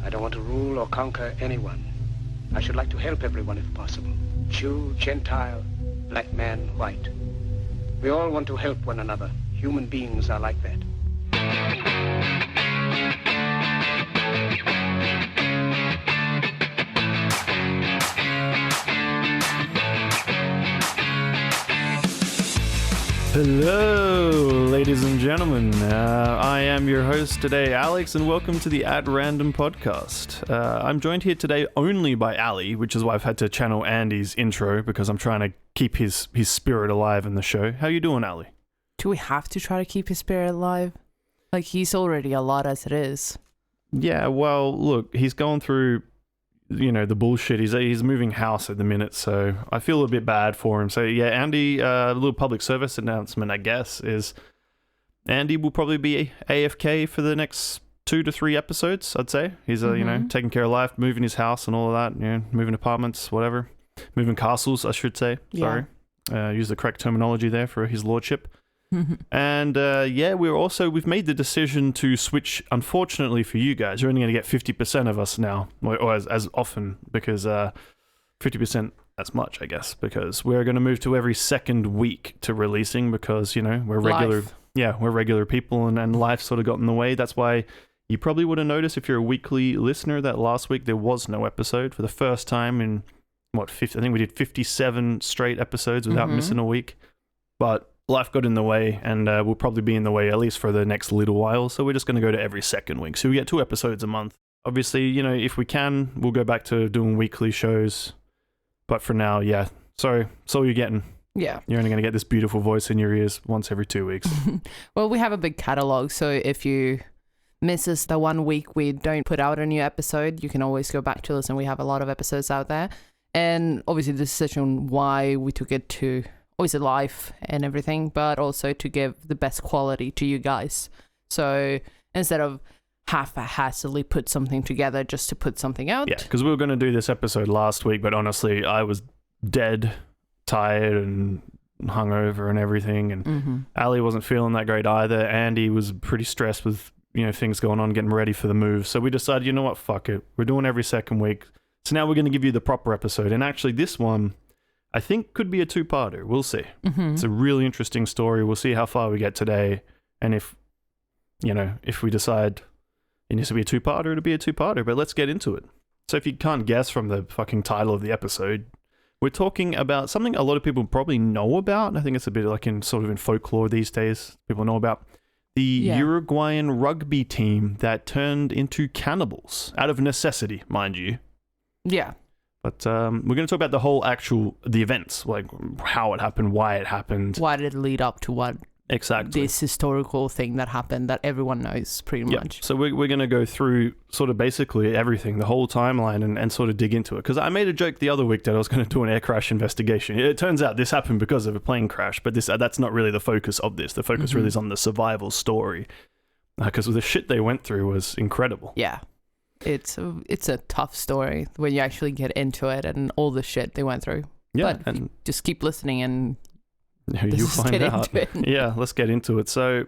I don't want to rule or conquer anyone. I should like to help everyone if possible. Jew, Gentile, black man, white. We all want to help one another. Human beings are like that. Hello, ladies and gentlemen. I am your host today, Alex, and welcome to the At Random podcast. I'm joined here today only by Ali, which is why I've had to channel Andy's intro because I'm trying to keep his spirit alive in the show. How you doing, Ali? Do we have to try to keep his spirit alive? Like, he's already a lot as it is. Yeah, well, look, he's going through, the bullshit. He's moving house at the minute, so I feel a bit bad for him. So yeah, Andy, a little public service announcement, I guess, is Andy will probably be AFK for the next 2 to 3 episodes, I'd say. He's, taking care of life, moving his house and all of that, moving apartments, whatever. Moving castles, I should say. Sorry. Use the correct terminology there for his lordship. And we've made the decision to switch. Unfortunately for you guys, you're only going to get 50% of us now, or as often, because 50% as much, I guess, because we're going to move to every second week to releasing because we're regular. Life. Yeah, we're regular people, and life sort of got in the way. That's why you probably would have noticed if you're a weekly listener that last week there was no episode for the first time in I think we did 57 straight episodes without missing a week, but life got in the way, and we'll probably be in the way at least for the next little while, so we're just going to go to every second week. So we get 2 episodes a month. Obviously, if we can, we'll go back to doing weekly shows. But for now, yeah, sorry, that's all you're getting. Yeah. You're only going to get this beautiful voice in your ears once every 2 weeks. Well, we have a big catalog, so if you miss us the 1 week we don't put out a new episode, you can always go back to listen. We have a lot of episodes out there. And obviously the decision why we took it to obviously live and everything, but also to give the best quality to you guys. So instead of haphazardly put something together just to put something out. Yeah, because we were going to do this episode last week, but honestly, I was dead tired and hungover and everything, and Ali wasn't feeling that great either. Andy was pretty stressed with things going on, getting ready for the move. So we decided, you know what, fuck it. We're doing every second week. So now we're going to give you the proper episode. And actually this one, I think, could be a 2-parter. We'll see. It's a really interesting story. We'll see how far we get today. And if we decide it needs to be a 2-parter, it'll be a 2-parter. But let's get into it. So if you can't guess from the fucking title of the episode, we're talking about something a lot of people probably know about. I think it's a bit like in folklore these days. People know about the Uruguayan rugby team that turned into cannibals out of necessity, mind you. Yeah. But we're going to talk about the events, like how it happened, why it happened. Why did it lead up to what? Exactly. This historical thing that happened that everyone knows pretty much. So we're going to go through sort of basically everything, the whole timeline, and sort of dig into it. Because I made a joke the other week that I was going to do an air crash investigation. It turns out this happened because of a plane crash, but that's not really the focus of this. The focus really is on the survival story. Because the shit they went through was incredible. Yeah. It's a tough story when you actually get into it and all the shit they went through. Yeah, but and just keep listening and you'll find out. Yeah, let's get into it. So,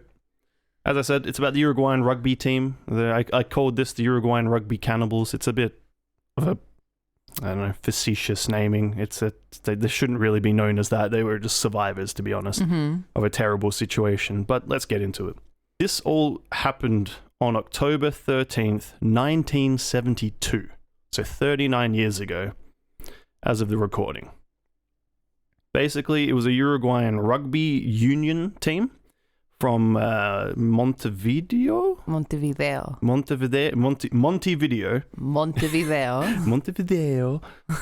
as I said, it's about the Uruguayan rugby team. I called this the Uruguayan Rugby Cannibals. It's a bit of a, facetious naming. They shouldn't really be known as that. They were just survivors, to be honest, of a terrible situation. But let's get into it. This all happened on October 13th, 1972. So 39 years ago, as of the recording. Basically, it was a Uruguayan rugby union team from Montevideo.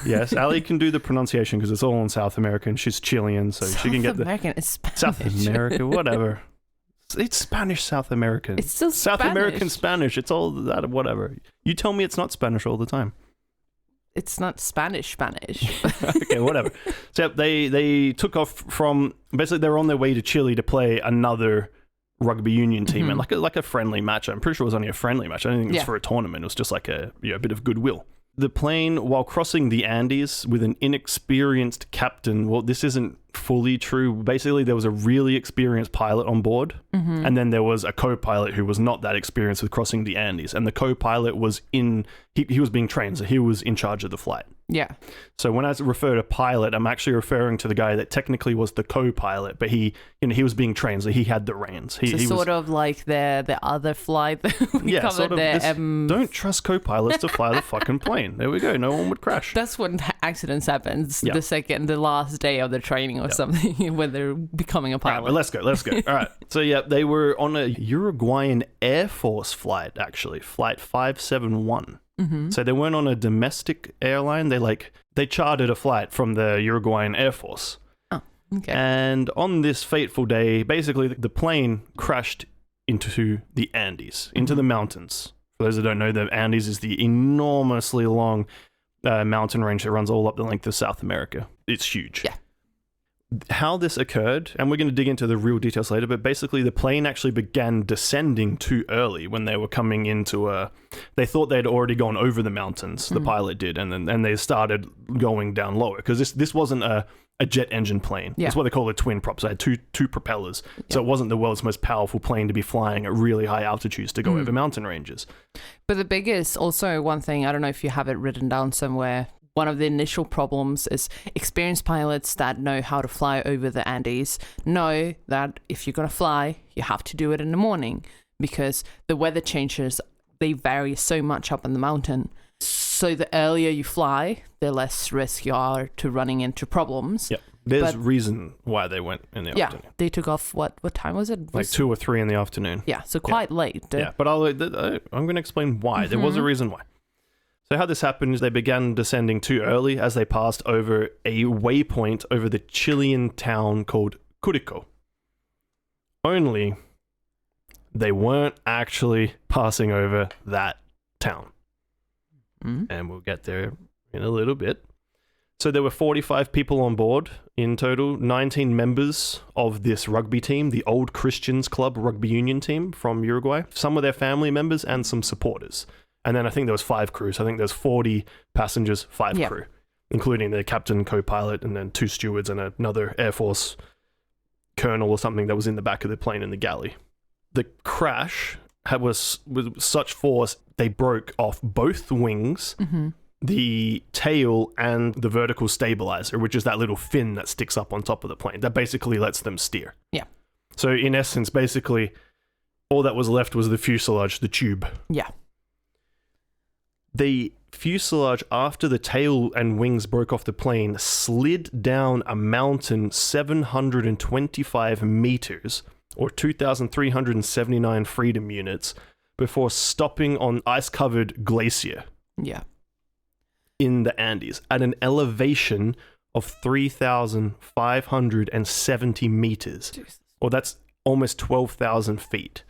Yes, Ali can do the pronunciation because it's all in South America and she's Chilean, so she can get the... South American is Spanish. South America, whatever. It's Spanish South American. It's still South Spanish. American Spanish. It's all that, whatever. You tell me it's not Spanish all the time. It's not Spanish. Okay, whatever. So they took off from, basically they were on their way to Chile to play another rugby union team and like a friendly match. I'm pretty sure it was only a friendly match. I don't think it was for a tournament. It was just like a bit of goodwill. The plane, while crossing the Andes with an inexperienced captain, well, this isn't fully true. Basically, there was a really experienced pilot on board, and then there was a co-pilot who was not that experienced with crossing the Andes, and the co-pilot was he was being trained, so he was in charge of the flight. Yeah. So when I refer to pilot, I'm actually referring to the guy that technically was the co-pilot, but he was being trained, so he had the reins. He sort of like the other flight that we covered sort of there. Don't trust co-pilots to fly the fucking plane. There we go. No one would crash. That's when accidents happens. The last day of the training or something when they're becoming a pilot. All right, but let's go. All right. So they were on a Uruguayan Air Force flight, actually, flight 571. So they weren't on a domestic airline. They chartered a flight from the Uruguayan Air Force. Oh, okay. And on this fateful day, basically the plane crashed into the Andes, into the mountains. For those that don't know, the Andes is the enormously long mountain range that runs all up the length of South America. It's huge. Yeah. How this occurred, and we're going to dig into the real details later, but basically the plane actually began descending too early when they were coming into they thought they'd already gone over the mountains, the pilot did, and then they started going down lower, because this wasn't a jet engine plane. Yeah. It's what they call a twin prop, so it had two propellers. Yeah. So it wasn't the world's most powerful plane to be flying at really high altitudes to go over mountain ranges. But the biggest, also one thing, I don't know if you have it written down somewhere, one of the initial problems is experienced pilots that know how to fly over the Andes know that if you're going to fly, you have to do it in the morning because the weather changes, they vary so much up in the mountain. So the earlier you fly, the less risk you are to running into problems. Yeah. There's reason why they went in the afternoon. They took off, what time was it? Like 2 or 3 in the afternoon. Yeah, so quite late. Yeah, but I'm going to explain why. There was a reason why. So how this happened is they began descending too early as they passed over a waypoint over the Chilean town called Curico. Only they weren't actually passing over that town. And we'll get there in a little bit. So there were 45 people on board in total, 19 members of this rugby team, the Old Christians Club rugby union team from Uruguay. Some of their family members and some supporters. And then I think there was 5 crews. I think there's 40 passengers, 5 crew, including the captain, co-pilot, and then 2 stewards and another Air Force colonel or something that was in the back of the plane in the galley. The crash was with such force, they broke off both wings, the tail, and the vertical stabilizer, which is that little fin that sticks up on top of the plane. That basically lets them steer. Yeah. So in essence, basically, all that was left was the fuselage, the tube. Yeah. The fuselage, after the tail and wings broke off the plane, slid down a mountain 725 meters, or 2,379 freedom units, before stopping on ice-covered glacier. Yeah. In the Andes, at an elevation of 3,570 meters. Jesus. Or that's almost 12,000 feet.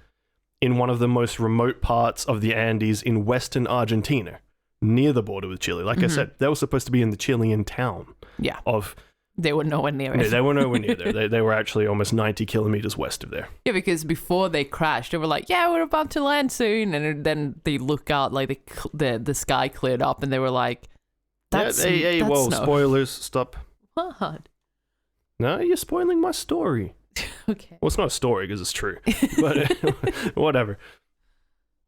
In one of the most remote parts of the Andes in western Argentina, near the border with Chile. Like I said, they were supposed to be in the Chilean town. Yeah. They were nowhere near it. They were nowhere near there. They were actually almost 90 kilometers west of there. Yeah, because before they crashed, they were like, yeah, we're about to land soon. And then they look out, like the sky cleared up, and they were like, that's whoa, snow. Spoilers, stop. What? No, you're spoiling my story. Okay. Well, it's not a story because it's true, but whatever.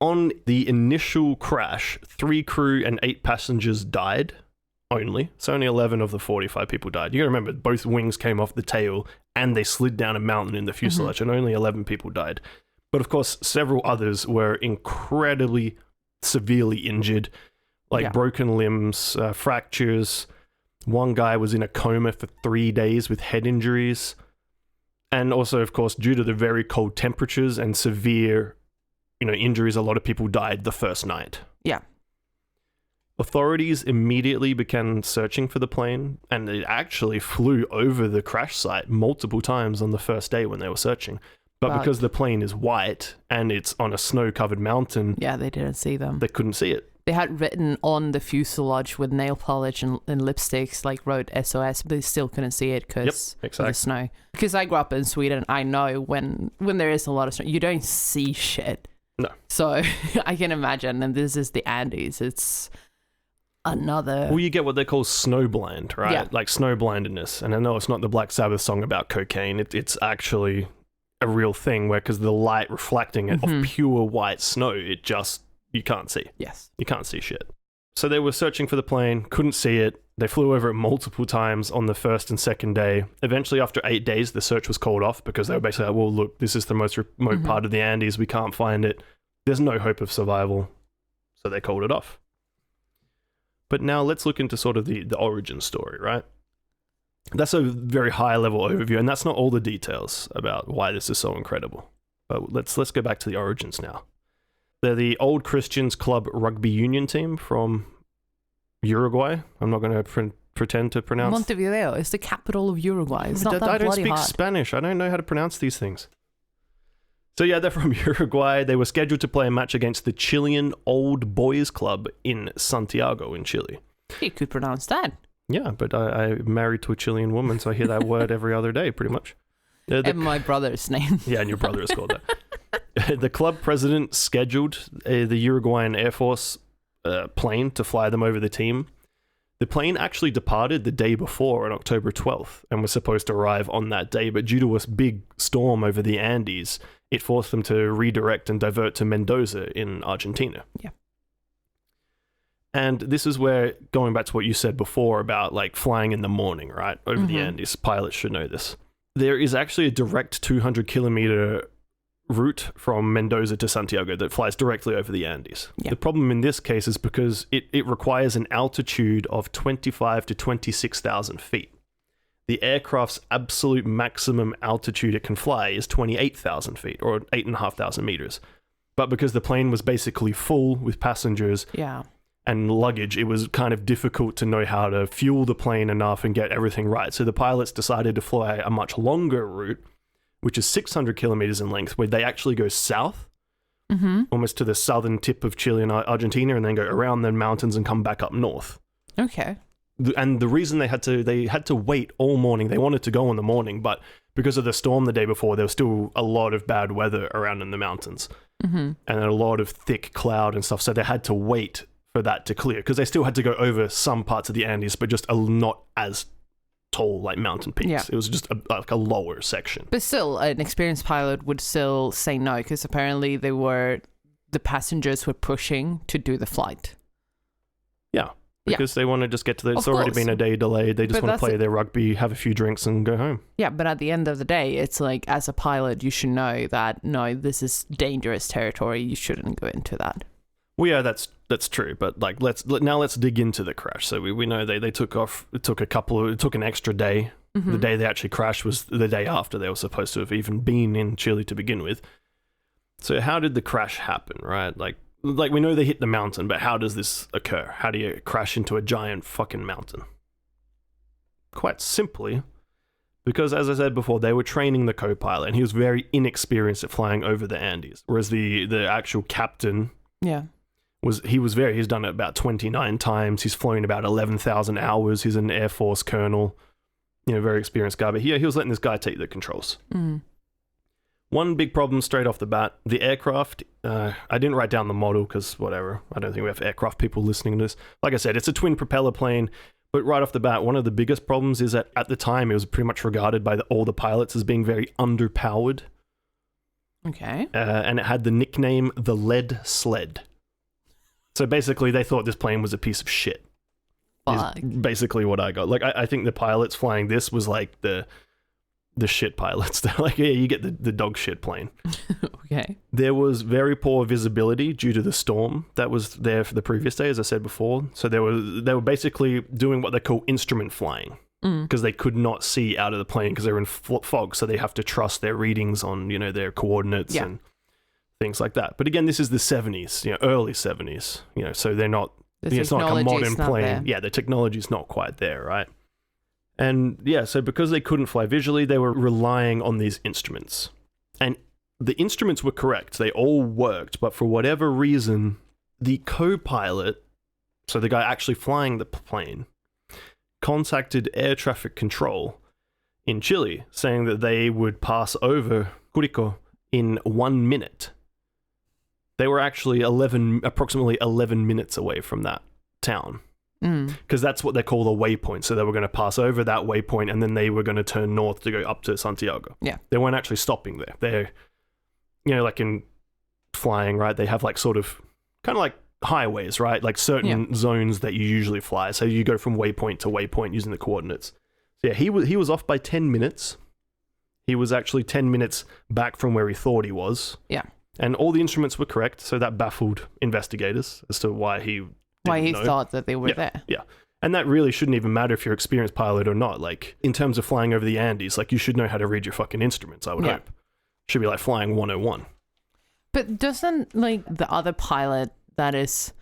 On the initial crash, 3 crew and 8 passengers died only. So only 11 of the 45 people died. You gotta remember, both wings came off the tail and they slid down a mountain in the fuselage, and only 11 people died. But of course, several others were incredibly severely injured, like broken limbs, fractures. One guy was in a coma for 3 days with head injuries. And also, of course, due to the very cold temperatures and severe, injuries, a lot of people died the first night. Yeah. Authorities immediately began searching for the plane, and it actually flew over the crash site multiple times on the first day when they were searching. But because the plane is white and it's on a snow-covered mountain... Yeah, they didn't see them. They couldn't see it. They had written on the fuselage with nail polish and lipsticks, wrote SOS, but they still couldn't see it because of the snow. Because I grew up in Sweden, I know when there is a lot of snow, you don't see shit. No. So I can imagine, and this is the Andes. It's another... Well, you get what they call snowblind, right? Yeah. Like snowblindedness. And I know it's not the Black Sabbath song about cocaine. It's actually a real thing where, because the light reflecting it off pure white snow, it just, you can't see. Yes. You can't see shit. So they were searching for the plane, couldn't see it. They flew over it multiple times on the first and second day. Eventually, after 8 days, the search was called off because they were basically like, well, look, this is the most remote part of the Andes. We can't find it. There's no hope of survival. So they called it off. But now let's look into sort of the origin story, right? That's a very high level overview, and that's not all the details about why this is so incredible. But let's go back to the origins now. They're the Old Christians Club Rugby Union team from Uruguay. I'm not going to pretend to pronounce... Montevideo is the capital of Uruguay. It's not that I don't bloody speak hard. Spanish. I don't know how to pronounce these things. So yeah, they're from Uruguay. They were scheduled to play a match against the Chilean Old Boys Club in Santiago in Chile. You could pronounce that. Yeah, but I'm married to a Chilean woman, so I hear that word every other day, pretty much. And my brother's name. Yeah, and your brother is called that. The club president scheduled the Uruguayan Air Force plane to fly them over the team. The plane actually departed the day before on October 12th and was supposed to arrive on that day, but due to a big storm over the Andes, it forced them to redirect and divert to Mendoza in Argentina. Yeah. And this is where, going back to what you said before about like flying in the morning, right, over the Andes, pilots should know this. There is actually a direct 200-kilometer route from Mendoza to Santiago that flies directly over the Andes. Yeah. The problem in this case is because it requires an altitude of 25 to 26,000 feet. The aircraft's absolute maximum altitude it can fly is 28,000 feet, or 8,500 meters. But because the plane was basically full with passengers and luggage, it was kind of difficult to know how to fuel the plane enough and get everything right. So the pilots decided to fly a much longer route, which is 600 kilometers in length, where they actually go south, almost to the southern tip of Chile and Argentina, and then go around the mountains and come back up north. Okay. And the reason they had to wait all morning, they wanted to go in the morning, but because of the storm the day before, there was still a lot of bad weather around in the mountains and a lot of thick cloud and stuff. So they had to wait for that to clear, because they still had to go over some parts of the Andes, but just not as tall, like mountain peaks. Yeah. It was just a lower section. But still, an experienced pilot would still say no, because apparently the passengers were pushing to do the flight. Yeah. Because they want to just get to it's already been a day delayed. They just want to play their rugby, have a few drinks and go home. Yeah, but at the end of the day, it's like, as a pilot, you should know that, no, this is dangerous territory. You shouldn't go into that. Well, yeah, that's true. But like, let's dig into the crash. So we know they took off. It took an extra day. The day they actually crashed was the day after they were supposed to have even been in Chile to begin with. So how did the crash happen, right? Like we know they hit the mountain, but how does this occur? How do you crash into a giant fucking mountain? Quite simply, because as I said before, they were training the co-pilot, and he was very inexperienced at flying over the Andes, whereas the actual captain, he's done it about 29 times. He's flown about 11,000 hours. He's an Air Force colonel, very experienced guy. But he was letting this guy take the controls. One big problem straight off the bat, the aircraft, I didn't write down the model because whatever, I don't think we have aircraft people listening to this. Like I said, it's a twin propeller plane, but right off the bat, one of the biggest problems is that at the time, it was pretty much regarded by all the pilots as being very underpowered. Okay. And it had the nickname the Lead Sled. So basically, they thought this plane was a piece of shit. Fuck. Is basically what I got. Like, I think the pilots flying this was like the shit pilots. They're like, yeah, you get the dog shit plane. Okay. There was very poor visibility due to the storm that was there for the previous day, as I said before. So they were basically doing what they call instrument flying, because they could not see out of the plane because they were in fog. So they have to trust their readings on their coordinates and things like that. But again, this is the 70s, early 70s. So they're not. It's not like a modern plane. There. Yeah, the technology's not quite there, right? And yeah, so because they couldn't fly visually, they were relying on these instruments. And the instruments were correct. They all worked. But for whatever reason, the co-pilot, so the guy actually flying the plane, contacted air traffic control in Chile, saying that they would pass over Curicó in 1 minute. They were actually approximately 11 minutes away from that town. because that's what they call the waypoint. So they were going to pass over that waypoint and then they were going to turn north to go up to Santiago. Yeah. They weren't actually stopping there. They're, like in flying, right? They have like sort of kind of like highways, right? Like certain zones that you usually fly. So you go from waypoint to waypoint using the coordinates. So yeah, he was off by 10 minutes. He was actually 10 minutes back from where he thought he was. Yeah. And all the instruments were correct, so that baffled investigators as to why he know. Thought that they were there. Yeah. And that really shouldn't even matter if you're an experienced pilot or not. Like, in terms of flying over the Andes, like, you should know how to read your fucking instruments, I would hope. Should be like flying 101. But doesn't, like, the other pilot that is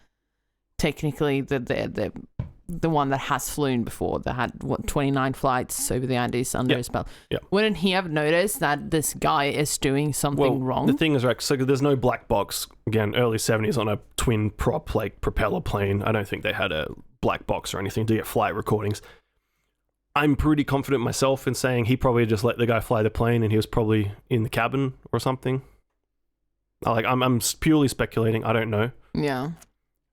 technically the one that has flown before, that had 29 flights over the Andes under his belt. Yeah. Wouldn't he have noticed that this guy is doing something wrong? The thing is, right, so there's no black box, again, early 70s on a twin prop, like, propeller plane. I don't think they had a black box or anything to get flight recordings. I'm pretty confident myself in saying he probably just let the guy fly the plane and he was probably in the cabin or something. I'm purely speculating. I don't know. Yeah.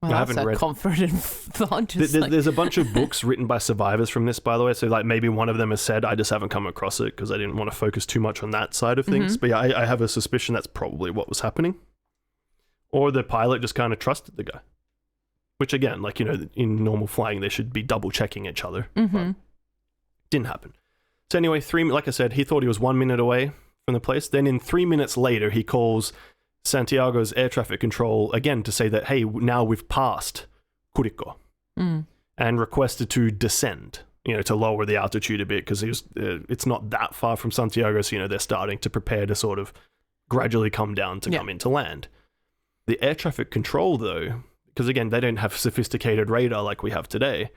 Well, I that's haven't read. Comforting thought. There's a bunch of books written by survivors from this, by the way. So, like, maybe one of them has said, I just haven't come across it because I didn't want to focus too much on that side of things. But yeah, I have a suspicion that's probably what was happening. Or the pilot just kind of trusted the guy. Which, again, like, in normal flying, they should be double checking each other. But didn't happen. So anyway, like I said, he thought he was 1 minute away from the place. Then in 3 minutes later, he calls Santiago's air traffic control again to say that, hey, now we've passed Curico and requested to descend, to lower the altitude a bit because it's not that far from Santiago. So, they're starting to prepare to sort of gradually come down to come into land. The air traffic control, though, because again, they don't have sophisticated radar like we have today.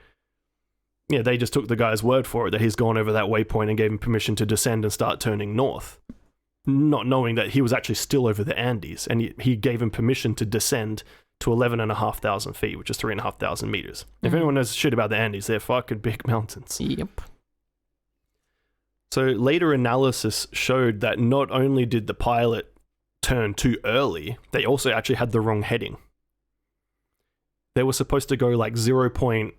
Yeah, they just took the guy's word for it that he's gone over that waypoint and gave him permission to descend and start turning north. Not knowing that he was actually still over the Andes, and he gave him permission to descend to 11,500 feet, which is 3,500 meters. If anyone knows shit about the Andes, they're fucking big mountains. Yep. So later analysis showed that not only did the pilot turn too early, they also actually had the wrong heading. They were supposed to go like 40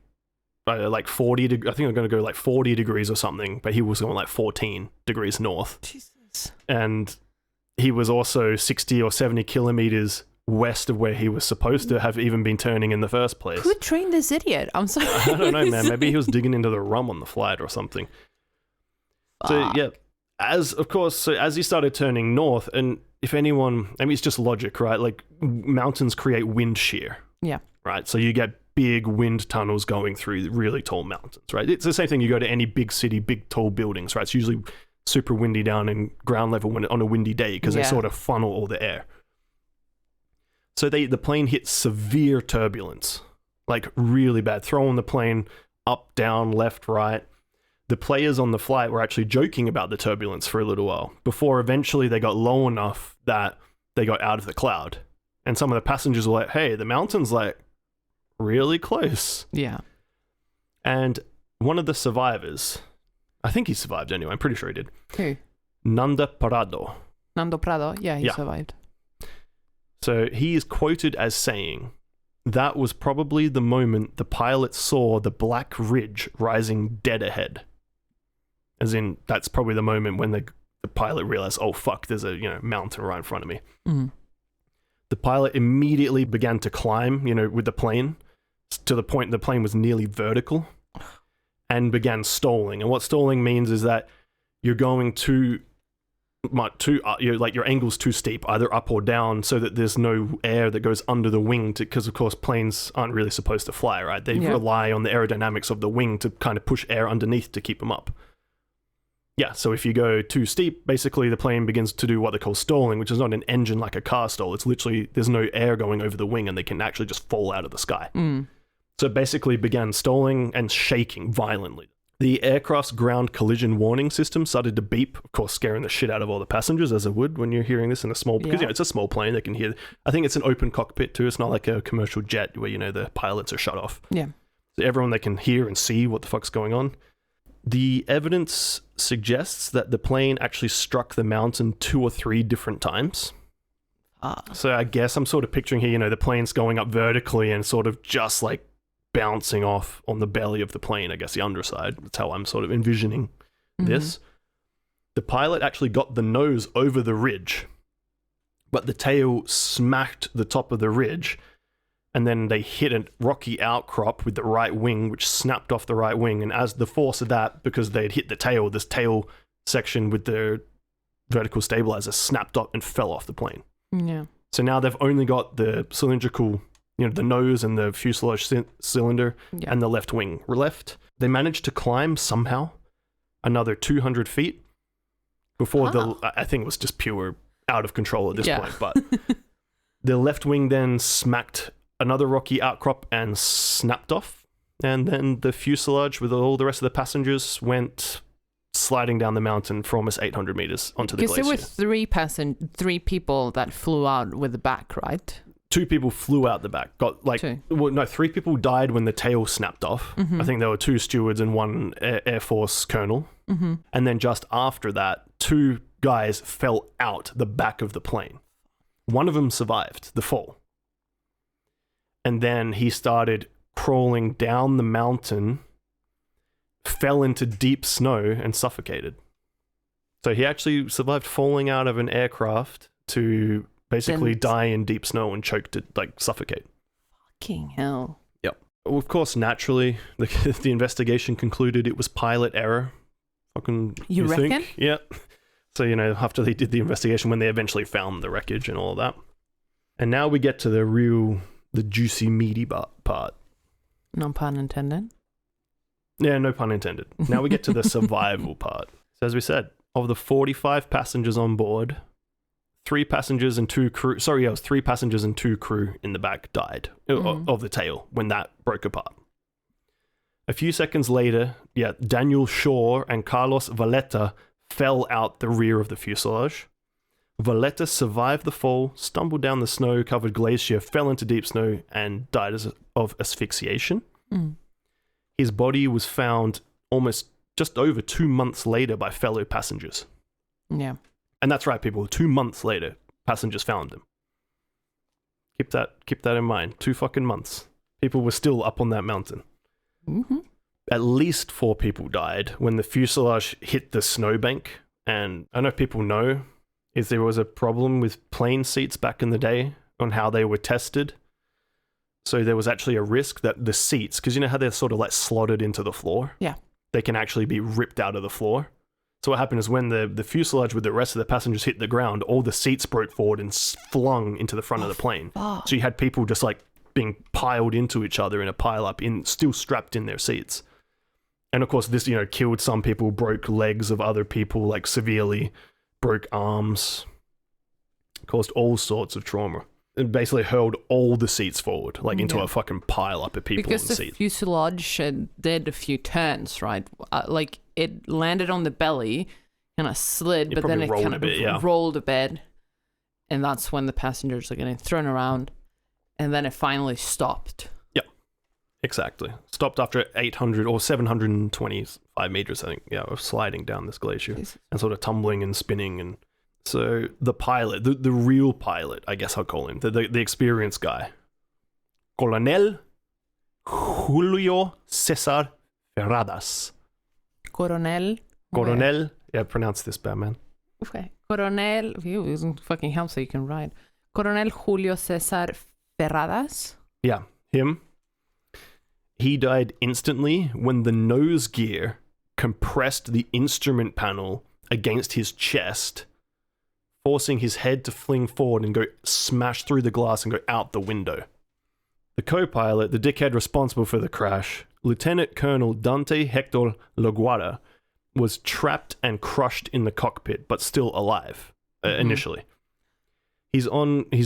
I think they're going to go like 40 degrees or something, but he was going like 14 degrees north. Jesus. And he was also 60 or 70 kilometers west of where he was supposed to have even been turning in the first place. Who trained this idiot? I'm sorry. I don't know, man. Maybe he was digging into the rum on the flight or something. So, yeah, as he started turning north, and if anyone, it's just logic, right? Like, mountains create wind shear. Yeah. Right? So you get big wind tunnels going through really tall mountains, right? It's the same thing. You go to any big city, big tall buildings, right? It's usually super windy down in ground level on a windy day because they sort of funnel all the air. So the plane hit severe turbulence, like really bad, throwing the plane up, down, left, right. The players on the flight were actually joking about the turbulence for a little while before eventually they got low enough that they got out of the cloud. And some of the passengers were like, hey, the mountain's like really close. Yeah. And one of the survivors, I think he survived anyway, I'm pretty sure he did. Who? Nando Prado, yeah, he survived. So he is quoted as saying, that was probably the moment the pilot saw the black ridge rising dead ahead. As in, that's probably the moment when the pilot realized, oh fuck, there's a mountain right in front of me. The pilot immediately began to climb, with the plane to the point the plane was nearly vertical and began stalling. And what stalling means is that you're going your angle's too steep, either up or down, so that there's no air that goes under the wing because of course planes aren't really supposed to fly, right? They rely on the aerodynamics of the wing to kind of push air underneath to keep them up. Yeah, so if you go too steep, basically the plane begins to do what they call stalling, which is not an engine like a car stall. It's literally, there's no air going over the wing and they can actually just fall out of the sky. So it basically began stalling and shaking violently. The aircraft's ground collision warning system started to beep, of course scaring the shit out of all the passengers, as it would when you're hearing this in a small, because it's a small plane, they can hear. I think it's an open cockpit too, it's not like a commercial jet where the pilots are shut off. Yeah. So everyone, they can hear and see what the fuck's going on. The evidence suggests that the plane actually struck the mountain 2 or 3 different times. So I guess I'm sort of picturing here, the plane's going up vertically and sort of just like bouncing off on the belly of the plane, I guess the underside. That's how I'm sort of envisioning this. The pilot actually got the nose over the ridge, but the tail smacked the top of the ridge, and then they hit a rocky outcrop with the right wing, which snapped off the right wing. And as the force of that, because they had hit the tail, this tail section with the vertical stabilizer snapped up and fell off the plane. Yeah. So now they've only got the cylindrical, the nose and the fuselage cylinder and the left wing left. They managed to climb somehow another 200 feet before I think it was just pure out of control at this point. But the left wing then smacked another rocky outcrop and snapped off. And then the fuselage with all the rest of the passengers went sliding down the mountain for almost 800 meters onto the glacier. Because there were three people that flew out with the back, right? 2 people flew out the back. No, 3 people died when the tail snapped off. I think there were 2 stewards and 1 Air Force colonel. And then just after that, 2 guys fell out the back of the plane. One of them survived the fall. And then he started crawling down the mountain, fell into deep snow and suffocated. So he actually survived falling out of an aircraft to basically die in deep snow and choke to suffocate. Fucking hell. Yep. Well, of course, naturally, the investigation concluded it was pilot error. You reckon? Think? Yeah. So, after they did the investigation, when they eventually found the wreckage and all of that. And now we get to the juicy, meaty part. No pun intended. Yeah, no pun intended. Now we get to the survival part. So as we said, of the 45 passengers on board, 3 passengers and 2 crew... Sorry, it was 3 passengers and 2 crew in the back died of the tail when that broke apart. A few seconds later, Daniel Shaw and Carlos Valletta fell out the rear of the fuselage. Valletta survived the fall, stumbled down the snow-covered glacier, fell into deep snow, and died of asphyxiation. His body was found almost just over 2 months later by fellow passengers. Yeah. And that's right, people. 2 months later, passengers found him. Keep that in mind. 2 fucking months. People were still up on that mountain. At least 4 people died when the fuselage hit the snowbank. And I know people know if there was a problem with plane seats back in the day on how they were tested. So there was actually a risk that the seats, because you know how they're sort of slotted into the floor? Yeah. They can actually be ripped out of the floor. So what happened is when the fuselage with the rest of the passengers hit the ground, all the seats broke forward and flung into the front of the plane. So you had people just being piled into each other in a pile-up, still strapped in their seats. And of course this, killed some people, broke legs of other people, severely, broke arms, caused all sorts of trauma. It basically hurled all the seats forward, into a fucking pile-up of people in the seats. Because the fuselage did a few turns, right? It landed on the belly, kind of slid, but then it kind of rolled a bit. And that's when the passengers are getting thrown around. And then it finally stopped. Yep, exactly. Stopped after 800 or 725 meters, I think, of sliding down this glacier and sort of tumbling and spinning. And so the pilot, the real pilot, I guess I'll call him, the experienced guy, Colonel Julio Cesar Ferradas. Coronel. Yeah, pronounce this, Batman. Okay. Coronel. It doesn't fucking help so you can write. Coronel Julio Cesar Ferradas. Yeah, him. He died instantly when the nose gear compressed the instrument panel against his chest, forcing his head to fling forward and go smash through the glass and go out the window. The co-pilot, the dickhead responsible for the crash, Lieutenant Colonel Dante Hector Laguarda, was trapped and crushed in the cockpit, but still alive, initially. He's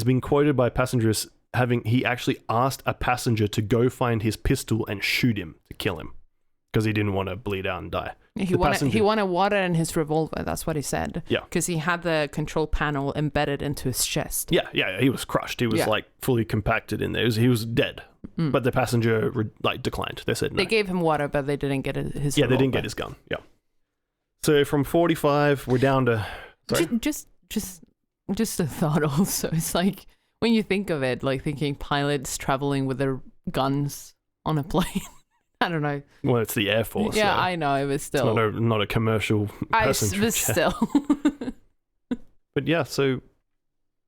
been quoted by passengers he actually asked a passenger to go find his pistol and shoot him to kill him because he didn't want to bleed out and die. He wanted water in his revolver. That's what he said. Yeah. Because he had the control panel embedded into his chest. Yeah. He was crushed. He was fully compacted in there. He was dead. But the passenger declined. They said no. They gave him water, but they didn't get his revolver. Yeah, they didn't get his gun. Yeah. So from 45, we're down to... Just a thought also. It's when you think of it, thinking pilots traveling with their guns on a plane. I don't know. Well, it's the Air Force. Yeah, so I know, but still. It's not a commercial passenger but jet. still. But yeah, so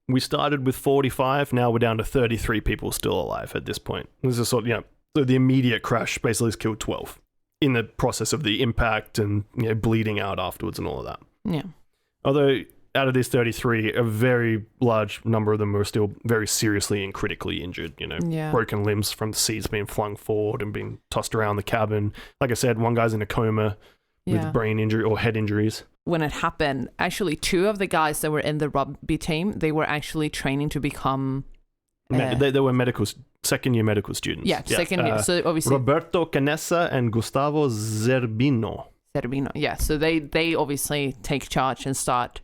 we started with 45. Now we're down to 33 people still alive at this point. This is sort of, so the immediate crash basically has killed 12 in the process of the impact and bleeding out afterwards and all of that. Yeah. Although out of these 33, a very large number of them are still very seriously and critically injured. Broken limbs from the seats being flung forward and being tossed around the cabin. Like I said, one guy's in a coma with brain injury or head injuries. When it happened, actually 2 of the guys that were in the rugby team, they were actually training to become... they were second-year medical students. Yeah, second year. So obviously... Roberto Canessa and Gustavo Zerbino. Yeah. So they obviously take charge and start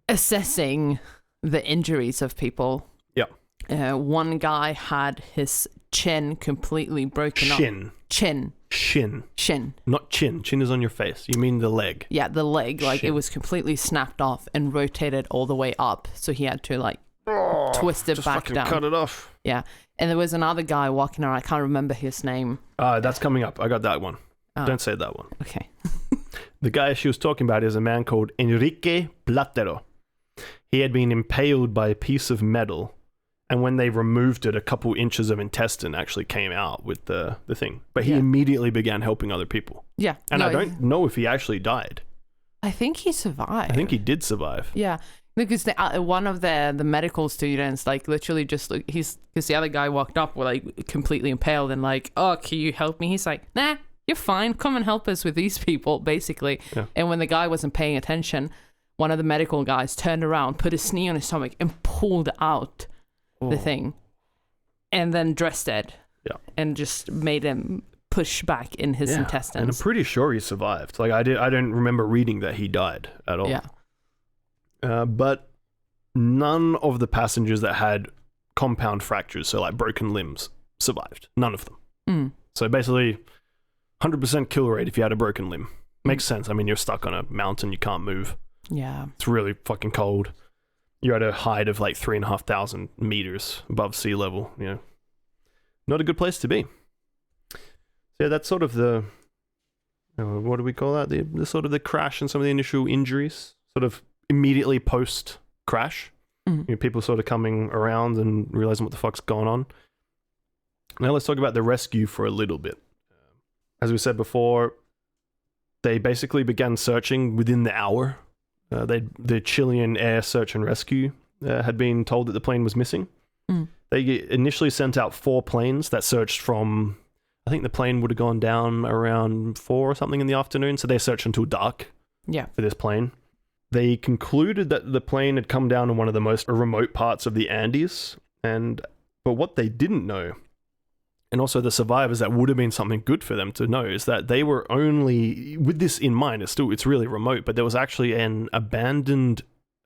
assessing the injuries of people. Yeah. One guy had his chin completely broken off. Shin. Not chin. Chin is on your face. You mean the leg. Yeah, the leg. Like Shin. it was completely snapped off and rotated all the way up. So he had to twist it back down. Cut it off. Yeah. And there was another guy walking around. I can't remember his name. That's coming up. I got that one. Oh. Don't say that one. Okay. The guy she was talking about is a man called Enrique Platero. He had been impaled by a piece of metal, and when they removed it, a couple inches of intestine actually came out with the thing. But he immediately began helping other people. Yeah. And I don't know if he actually died. I think he survived. I think he did survive. Yeah. Because one of the medical students, literally just, because the other guy walked up with, completely impaled and oh, can you help me? He's like, nah, you're fine. Come and help us with these people, basically. Yeah. And when the guy wasn't paying attention, one of the medical guys turned around, put his knee on his stomach and pulled out the thing and then dressed it. Yeah. And just made him push back in his intestines. And I'm pretty sure he survived. I don't remember reading that he died at all. Yeah. But none of the passengers that had compound fractures, so broken limbs, survived. None of them. Mm. So basically, 100% kill rate if you had a broken limb. Makes sense. I mean, you're stuck on a mountain, you can't move. Yeah. It's really fucking cold. You're at a height of 3,500 meters above sea level. Not a good place to be. So yeah, that's sort of the, what do we call that? The sort of the crash and some of the initial injuries, sort of immediately post crash. Mm-hmm. People sort of coming around and realizing what the fuck's going on. Now let's talk about the rescue for a little bit. As we said before, they basically began searching within the hour. The Chilean Air Search and Rescue had been told that the plane was missing. Mm. They initially sent out 4 planes that searched from, I think the plane would have gone down around 4 or something in the afternoon, so they searched until dark for this plane. They concluded that the plane had come down in one of the most remote parts of the Andes, but what they didn't know, and also the survivors, that would have been something good for them to know, is that they were only, with this in mind, it's really remote, but there was actually an abandoned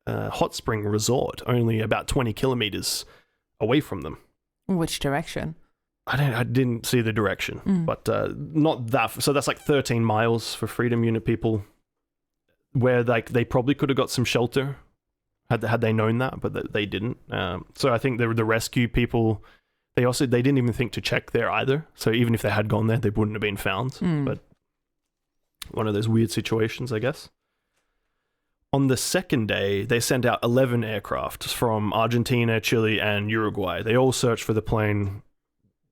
hot spring resort only about 20 kilometers away from them. Which direction? I didn't see the direction, but not that. So that's 13 miles for Freedom Unit people, where they probably could have got some shelter had they known that, but they didn't. So I think the rescue people, they didn't even think to check there either. So even if they had gone there, they wouldn't have been found. But one of those weird situations, I guess. On the second day, they sent out 11 aircraft from Argentina, Chile, and Uruguay. They all searched for the plane,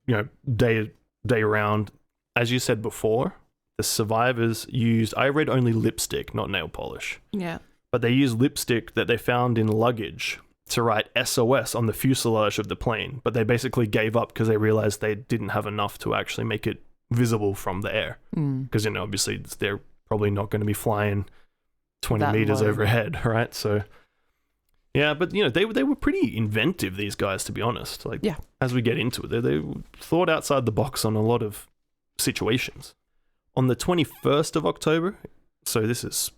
day around. As you said before, the survivors used, I read only lipstick, not nail polish. Yeah. But they used lipstick that they found in luggage to write SOS on the fuselage of the plane. But they basically gave up because they realized they didn't have enough to actually make it visible from the air. Because, obviously they're probably not going to be flying 20 meters overhead, right? So, yeah, but, they were pretty inventive, these guys, to be honest. As we get into it, they thought outside the box on a lot of situations. On the 21st of October, so this is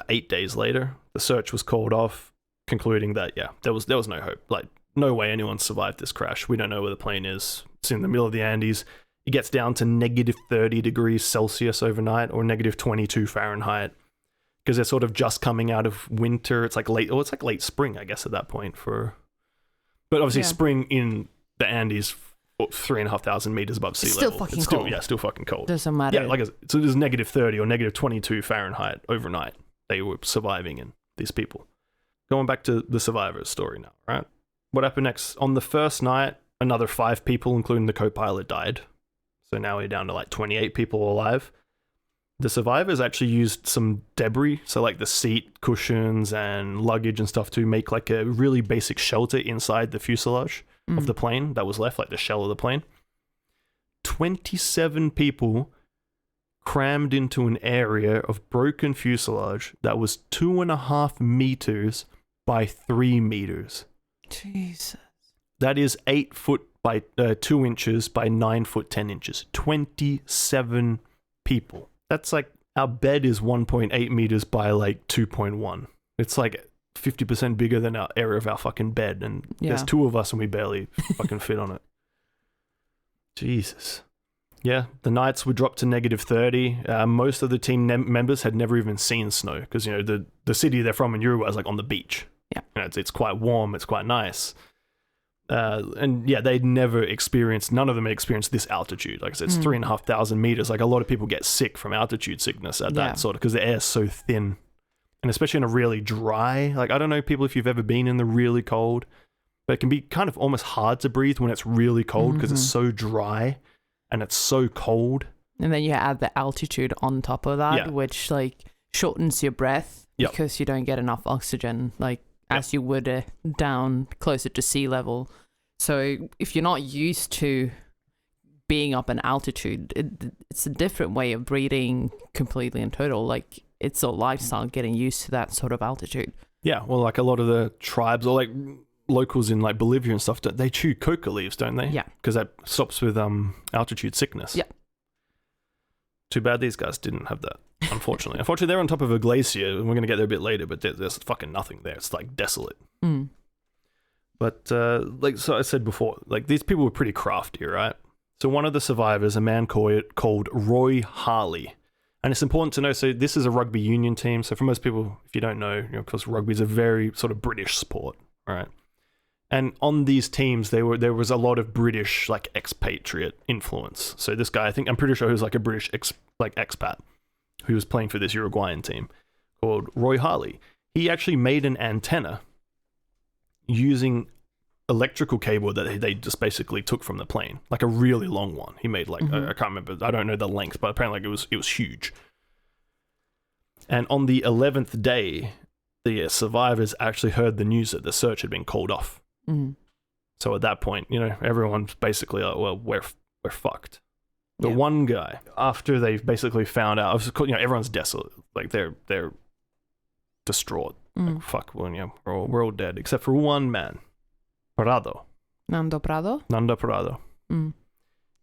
8 days later, the search was called off, concluding that, there was no hope. No way anyone survived this crash. We don't know where the plane is. It's in the middle of the Andes. It gets down to negative 30 degrees Celsius overnight, or negative 22 Fahrenheit, because they're sort of just coming out of winter. It's late spring, I guess, at that point. But obviously spring in the Andes 3,500 meters above sea Still level. fucking It's cold. still fucking cold. Doesn't matter. Yeah, so it was -30 or -22 Fahrenheit overnight. They were surviving in, these people. Going back to the survivors story now, right? What happened next? On the first night, another 5 people, including the co-pilot, died. So now we're down to like 28 people alive. The survivors actually used some debris, so like the seat cushions and luggage and stuff, to make like a really basic shelter inside the fuselage of the plane that was left, like the shell of the plane. 27 people crammed into an area of broken fuselage that was 2.5 meters by 3 meters. Jesus. That is 8 foot by 2 inches by 9 foot 10 inches. 27 people. That's like, our bed is 1.8 meters by like 2.1. It's like 50% bigger than our area of our fucking bed, and there's 2 of us and we barely fucking fit on it. Jesus. Yeah, the nights were dropped to -30. Most of the team members had never even seen snow, because, you know, the city they're from in Uruguay is like on the beach. Yeah. You know, it's quite warm, it's quite nice. And yeah, they'd never experienced, none of them had experienced this altitude. Like I said, it's 3,500 meters. Like, a lot of people get sick from altitude sickness at that sort of, because the air's so thin. And especially in a really dry, like, I don't know, people, if you've ever been in the really cold, but it can be kind of almost hard to breathe when it's really cold, because it's so dry and it's so cold. And then you add the altitude on top of that, which like shortens your breath because you don't get enough oxygen, like as you would down closer to sea level. So if you're not used to being up in altitude, it's a different way of breathing completely and total. Like, it's a lifestyle getting used to that sort of altitude. Yeah, well, like a lot of the tribes, or like locals in like Bolivia and stuff, they chew coca leaves, don't they? Yeah. Because that stops with altitude sickness. Yeah. Too bad these guys didn't have that, unfortunately. Unfortunately, they're on top of a glacier, and we're going to get there a bit later, but there's fucking nothing there. It's like desolate. But like, so I said before, like, these people were pretty crafty, right? So one of the survivors, a man called Roy Harley. And it's important to know, so this is a rugby union team. So for most people, if you don't know, you know, of course, rugby is a very sort of British sport, right? And on these teams, there was a lot of British, like, expatriate influence. So this guy, I'm pretty sure he was like a British expat who was playing for this Uruguayan team called Roy Harley. He actually made an antenna using electrical cable that they just basically took from the plane, like a really long one. He made like I can't remember, I don't know the length, but apparently it was huge. And on the 11th day, the survivors actually heard the news that the search had been called off. So at that point, you know, everyone's basically like, well, we're fucked. The one guy, after they've basically found out, you know, everyone's desolate, like they're distraught. Like, fuck, well, yeah, we're all dead except for one man. Nando Prado.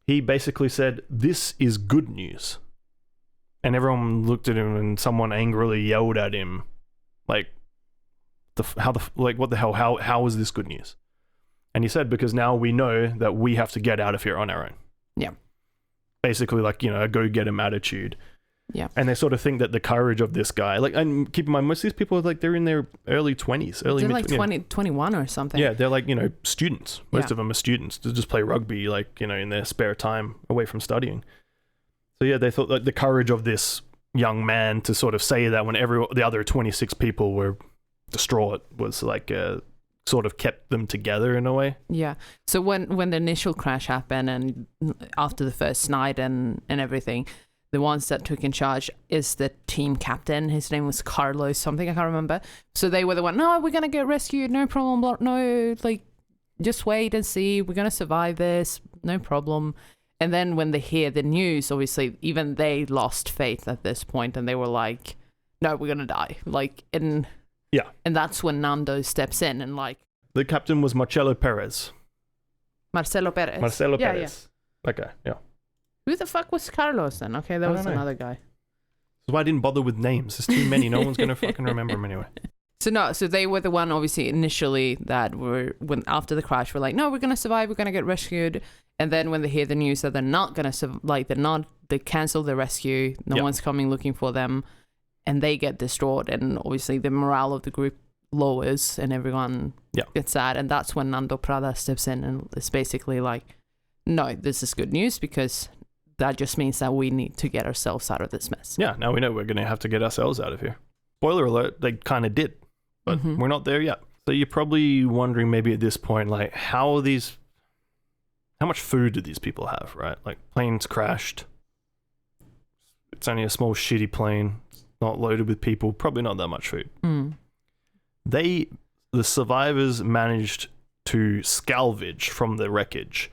He basically said, "This is good news." And everyone looked at him, and someone angrily yelled at him, like, what the hell? How is this good news? And he said, because now we know that we have to get out of here on our own. Yeah. Basically, like, you know, a go-get-'em attitude. Yeah. And they sort of think that the courage of this guy, like, and keep in mind, most of these people are like, they're in their early 20s, they're like 21 or something. Yeah, they're like, you know, students. Most of them are students to just play rugby, like, you know, in their spare time away from studying. So yeah, they thought like the courage of this young man to sort of say that when the other 26 people were distraught was like sort of kept them together in a way. Yeah. So when the initial crash happened, and after the first night and everything, the ones that took in charge is the team captain. His name was Carlos something, I can't remember. So they were the one, no, we're going to get rescued, no problem, no, like, just wait and see, we're going to survive this, no problem. And then when they hear the news, obviously, even they lost faith at this point, and they were like, no, we're going to die. Like, and that's when Nando steps in and like... The captain was Marcelo Perez. Marcelo Perez. Yeah. Okay, yeah. Who the fuck was Carlos then? Okay, that was another guy. That's why I didn't bother with names. There's too many. No one's going to fucking remember them anyway. So they were the one, obviously, initially that were, when after the crash, were like, no, we're going to survive, we're going to get rescued. And then when they hear the news that they're not going to they cancel the rescue, no one's coming looking for them, and they get distraught. And obviously the morale of the group lowers and everyone gets sad. And that's when Nando Prada steps in and it's basically like, no, this is good news because that just means that we need to get ourselves out of this mess. Yeah, now we know we're going to have to get ourselves out of here. Spoiler alert, they kind of did, but we're not there yet. So you're probably wondering maybe at this point, like, how much food do these people have, right? Like, planes crashed. It's only a small shitty plane, not loaded with people, probably not that much food. The survivors managed to salvage from the wreckage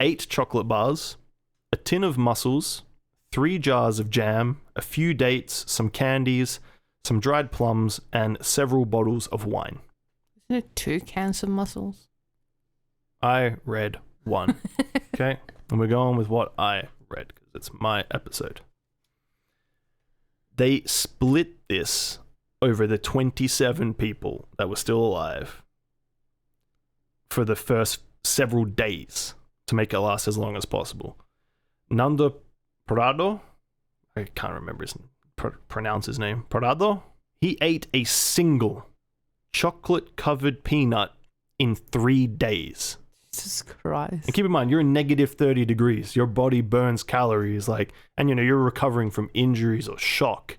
8 chocolate bars, a tin of mussels, 3 jars of jam, a few dates, some candies, some dried plums, and several bottles of wine. Isn't it 2 cans of mussels? I read 1. Okay? And we're going with what I read because it's my episode. They split this over the 27 people that were still alive for the first several days to make it last as long as possible. Nando Prado, I can't remember pronounce his name, Prado, he ate a single chocolate-covered peanut in 3 days. Jesus Christ. And keep in mind, you're in negative 30 degrees. Your body burns calories, and you're recovering from injuries or shock.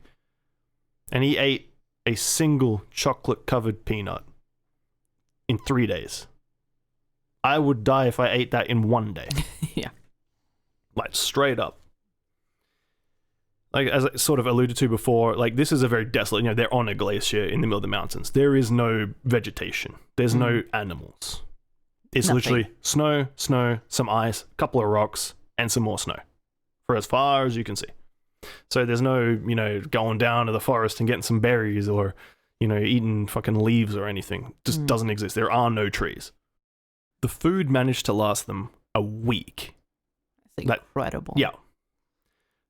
And he ate a single chocolate-covered peanut in 3 days. I would die if I ate that in 1 day. Yeah. Like, straight up. Like, as I sort of alluded to before, like, this is a very desolate, they're on a glacier in the middle of the mountains. There is no vegetation. There's no animals. It's literally snow, some ice, a couple of rocks, and some more snow. For as far as you can see. So there's no, going down to the forest and getting some berries or, eating fucking leaves or anything. Just doesn't exist. There are no trees. The food managed to last them a week. That's incredible. Yeah.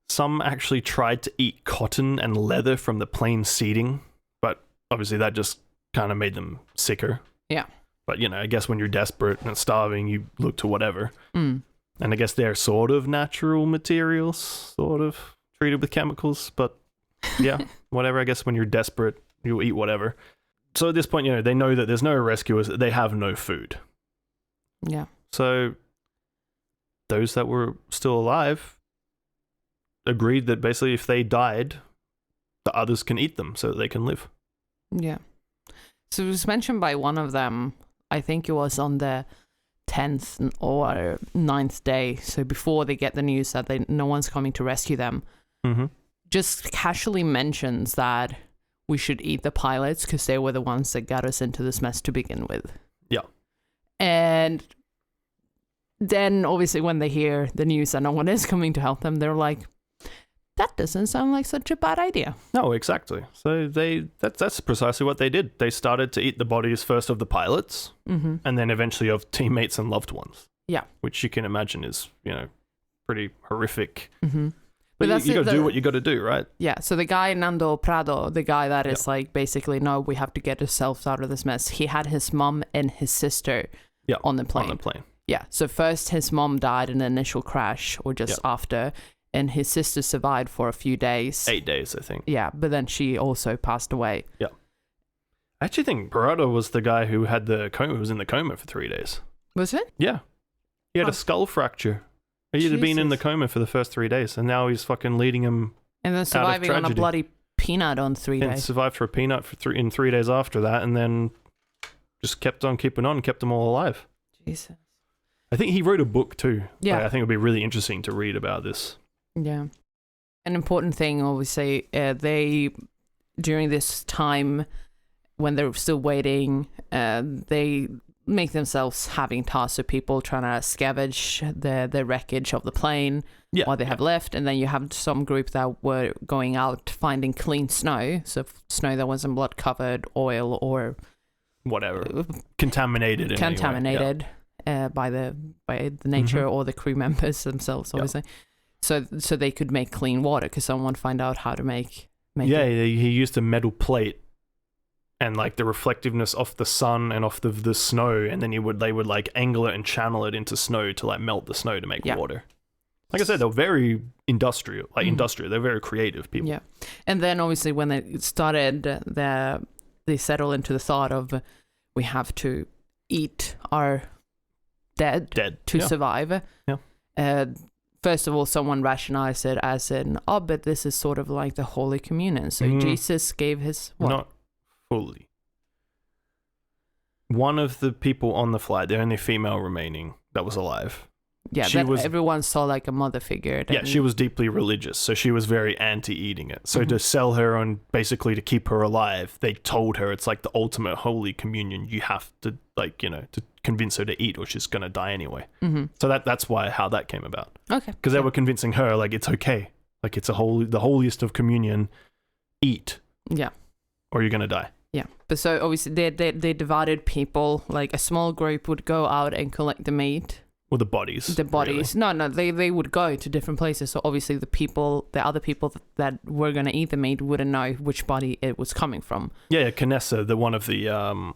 Some actually tried to eat cotton and leather from the plane seating, but obviously that just kind of made them sicker. Yeah. But, I guess when you're desperate and starving, you look to whatever. And I guess they're sort of natural materials, sort of treated with chemicals, but yeah, whatever. I guess when you're desperate, you'll eat whatever. So at this point, they know that there's no rescuers, they have no food. Yeah. So those that were still alive agreed that basically if they died, the others can eat them so that they can live. Yeah. So it was mentioned by one of them, I think it was on the 10th or 9th day, so before they get the news that no one's coming to rescue them, just casually mentions that we should eat the pilots because they were the ones that got us into this mess to begin with. Yeah. And then obviously when they hear the news that no one is coming to help them, they're like, that doesn't sound like such a bad idea. No, exactly. So that's precisely what they did. They started to eat the bodies first of the pilots and then eventually of teammates and loved ones. Yeah. Which you can imagine is, pretty horrific. But you got to do what you got to do, right? Yeah. So the guy, Nando Prado, the guy that is like, basically, no, we have to get ourselves out of this mess. He had his mom and his sister on the plane. Yeah. So first his mom died in the initial crash or just after. And his sister survived for a few days. 8 days, I think. Yeah, but then she also passed away. Yeah. I actually think Parado was the guy who had the coma, who was in the coma for 3 days. Was it? Yeah. He had a skull fracture. He had been in the coma for the first 3 days, and now he's fucking leading him. And then surviving on a bloody peanut on 3 days. And survived for a peanut in 3 days after that, and then just kept on keeping on, kept them all alive. Jesus. I think he wrote a book too. Yeah. I think it would be really interesting to read about this. Yeah. An important thing, obviously, they, during this time when they're still waiting, they make themselves having tasks of people trying to scavenge the wreckage of the plane while they have left. And then you have some group that were going out finding clean snow. So snow that wasn't blood covered, oil or whatever. Contaminated. By the nature or the crew members themselves, obviously. So they could make clean water because someone find out how to make it. He used a metal plate and like the reflectiveness off the sun and off the snow, and then they would like angle it and channel it into snow to like melt the snow to make water. Like I said, they're very industrial. They're very creative people. Yeah. And then obviously when they started, they settle into the thought of we have to eat our dead to survive. Yeah. First of all, someone rationalized it as in, but this is sort of like the Holy Communion. So Jesus gave his what? Not fully. One of the people on the flight, the only female remaining that was alive. Yeah, everyone saw like a mother figure. Yeah, she was deeply religious, so she was very anti-eating it. So to sell her on, basically to keep her alive, they told her it's like the ultimate Holy Communion. You have to, like, you know, to convince her to eat or she's going to die anyway. So that's how that came about. Okay. Because they were convincing her, like, it's okay. Like, it's the holiest of communion. Eat. Yeah. Or you're going to die. Yeah. But so obviously they divided people, like a small group would go out and collect the meat. Well, the bodies. The bodies. Really. No, they would go to different places. So obviously the other people that were going to eat the meat wouldn't know which body it was coming from. Yeah, Canessa, one of the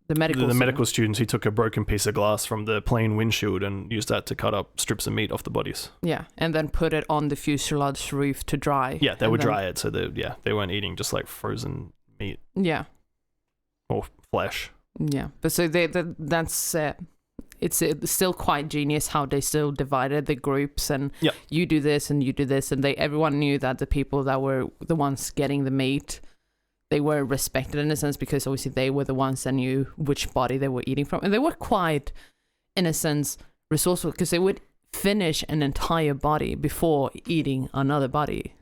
medical students, he took a broken piece of glass from the plane windshield and used that to cut up strips of meat off the bodies. Yeah, and then put it on the fuselage roof to dry. Yeah, they would dry it, so they weren't eating just like frozen meat. Yeah. Or flesh. Yeah, but so that's it's still quite genius how they still divided the groups and you do this and you do this, and everyone knew that the people that were the ones getting the meat, they were respected in a sense because obviously they were the ones that knew which body they were eating from, and they were quite, in a sense, resourceful because they would finish an entire body before eating another body.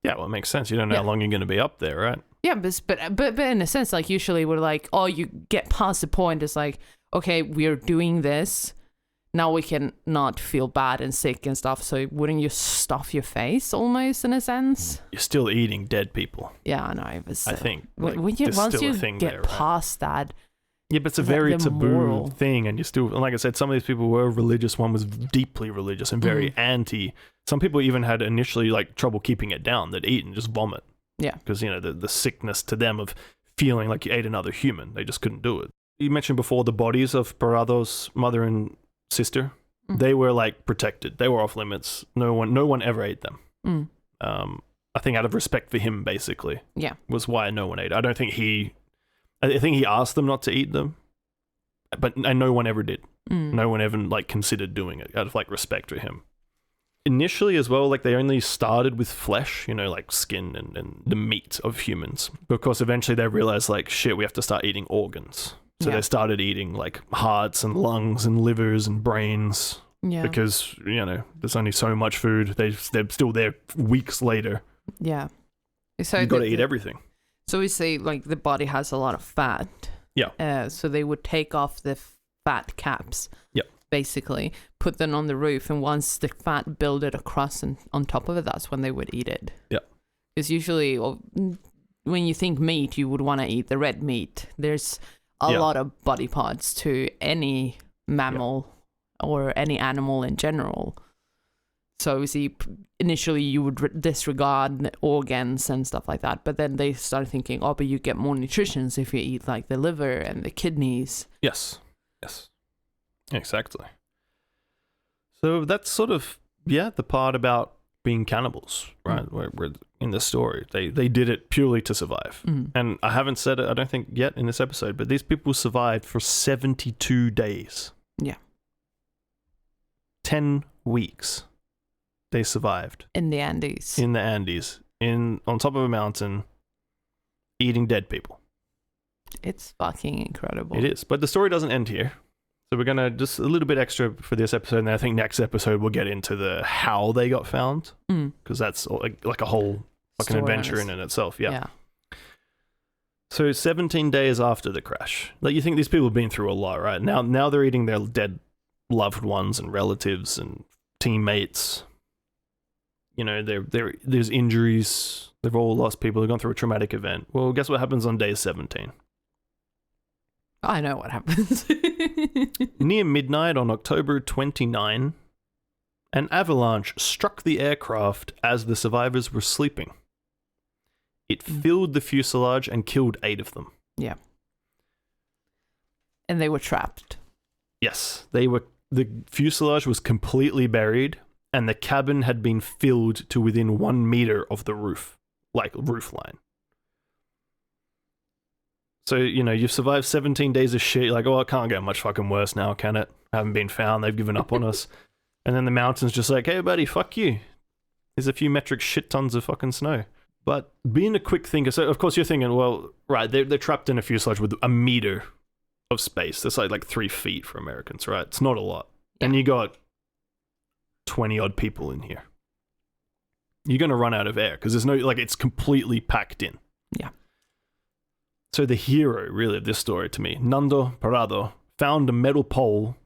Yeah, well, it makes sense. You don't know how long you're going to be up there, right? Yeah, but in a sense, like usually we're like, you get past the point. It's like, okay, we're doing this. Now we can not feel bad and sick and stuff. So wouldn't you stuff your face almost in a sense? You're still eating dead people. Yeah, I know. I think. Once you get past that. Yeah, but it's a very taboo thing, and you still, like I said, some of these people were religious. One was deeply religious and very anti. Some people even had initially like trouble keeping it down. They'd eat and just vomit. Yeah, because you know the sickness to them of feeling like you ate another human, they just couldn't do it. You mentioned before the bodies of Parrado's mother and sister. They were like protected. They were off limits. No one ever ate them. I think out of respect for him, basically. Yeah, was why no one ate. I think he asked them not to eat them, and no one ever did. No one ever like considered doing it out of like respect for him. Initially as well, like they only started with flesh, you know, like skin and the meat of humans. Because eventually they realized like, shit, we have to start eating organs. So they started eating like hearts and lungs and livers and brains. Yeah. Because, you know, there's only so much food. They're still there weeks later. Yeah. So you've got to eat everything. So we say like the body has a lot of fat. Yeah. So they would take off the fat caps. Yeah. Basically, put them on the roof, and once the fat builded across and on top of it, that's when they would eat it. Yeah. Because usually, when you think meat, you would want to eat the red meat. There's a lot of body parts to any mammal or any animal in general. So obviously, initially you would disregard organs and stuff like that, but then they started thinking, but you get more nutrition if you eat like the liver and the kidneys. Yes. Exactly. So that's sort of, the part about being cannibals, right? Where in the story, they did it purely to survive. And I haven't said it, I don't think yet in this episode, but these people survived for 72 days. Yeah. 10 weeks they survived. In the Andes. On top of a mountain, eating dead people. It's fucking incredible. It is. But the story doesn't end here. So we're going to just a little bit extra for this episode, and I think next episode we'll get into the how they got found, because that's like a whole fucking adventure in itself. Yeah. So 17 days after the crash, like you think these people have been through a lot, right? Now they're eating their dead loved ones and relatives and teammates. You know, there's injuries. They've all lost people. They've gone through a traumatic event. Well, guess what happens on day 17? I know what happens. Near midnight on October 29, an avalanche struck the aircraft as the survivors were sleeping. It filled the fuselage and killed 8 of them. Yeah. And they were trapped. Yes, the fuselage was completely buried, and the cabin had been filled to within 1 meter of the roof, like roof line. So, you've survived 17 days of shit. You're like, oh, it can't get much fucking worse now, can it? Haven't been found. They've given up on us. And then the mountain's just like, hey, buddy, fuck you. There's a few metric shit tons of fucking snow. But being a quick thinker, so of course you're thinking, well, right, they're trapped in a fuselage with a meter of space. That's like 3 feet for Americans, right? It's not a lot. And you got 20 odd people in here. You're going to run out of air because there's no, it's completely packed in. Yeah. So the hero, really, of this story to me, Nando Parado, found a metal pole